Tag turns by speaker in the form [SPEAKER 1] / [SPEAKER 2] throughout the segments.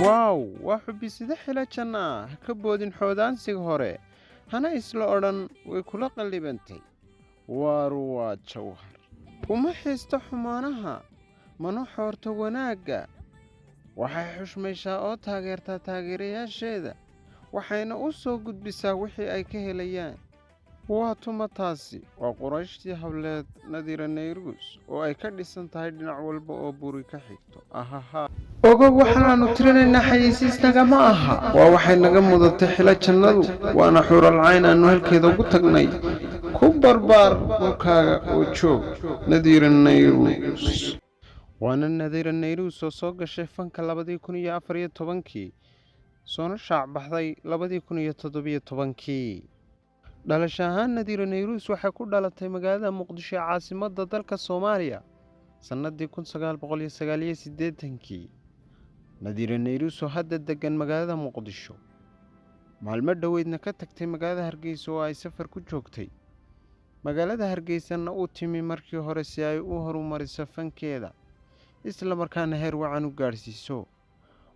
[SPEAKER 1] waaw waa xubbi sida xila janna ha ka boodin xoodaansiga hore hana isla odhan way kula qallibantay waaru waa jawhar uma xiisto xumaanaha mana xoorto wanaagga waxay xushmaysaa oo taageertaa taageerayaasheeda waxayna u soo gudbisaa wixii ay ka helayaan waa tuma taasi waa qurayshtii hableed nadiira nayruus oo ay ka dhisan tahay dhinac walba oo buri ka xigto ahaha ogow waxaanu tirinaynaa xayeysiistaga ma aha waa waxay naga mudatay xila jannadu waana xural cayn aanu halkeeda ugu tagnay ku barbaar dhulkaaga oo joog nadiira nayruus waana nadiira nayruus oo soo gashay fanka 2014 soona shaac baxday 2017 dhalasho ahaan nadiira nayruus waxay ku dhalatay magaalada muqdisho ee caasimadda dalka Soomaaliya sanadii 1989 nadiira nayruus oo hadda degan magaalada muqdisho maalmo dhaweydna ka tagtay magaalada Hargeysa oo ay safar ku joogtay magaalada Hargeysana uu timi markii hore si ay u horumariso fankeeda isla markaana heer wacan u gaarsiiso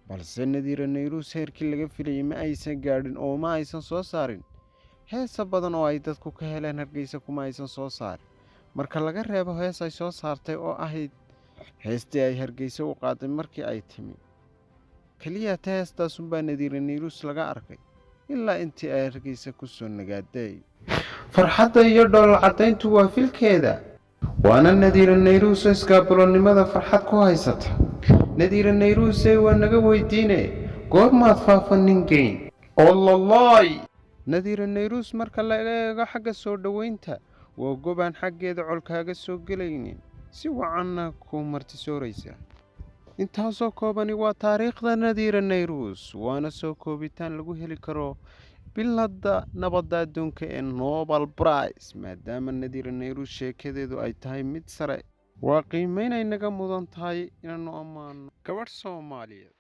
[SPEAKER 1] balse nadiira nayruus heerkii laga filayay ma aysan gaadhin oo ma aysan soo saarin heesa badan oo ay dadku ka heleen Hargeysa kuma aysan soo saarin marka laga reebo hees ay soo saartay oo ahayd heestii ay Hargeysa u qaaday markii ay timi kaliya heestaas baa nadiira nayruus laga arkay ilaa intii ay Hargeysa ku soo nagaaday farxadda iyo dhool cadayntu waa filkeeda waana nadiira nayruus iskaabulonimada farxad ku haysata nadiira nayruus waa naga weydiinay goormaad faafanin geen ollolay nadiira nayruus marka laga eego xagga soo dhaweynta waa gobaan xaggeeda colkaaga soo gelaynin si wacanna ku martisooraysa intaasoo koobani waa taariikhda nadiira nayruus waana soo koobitaan lagu heli karo bilada nabadda adduunka ee Nobel Prize maadaama nadiira nayruus sheekadeedu ay tahay mid sare waa qiimeyn ay naga mudan tahay inaanu ammaano gabadh Soomaaliyeed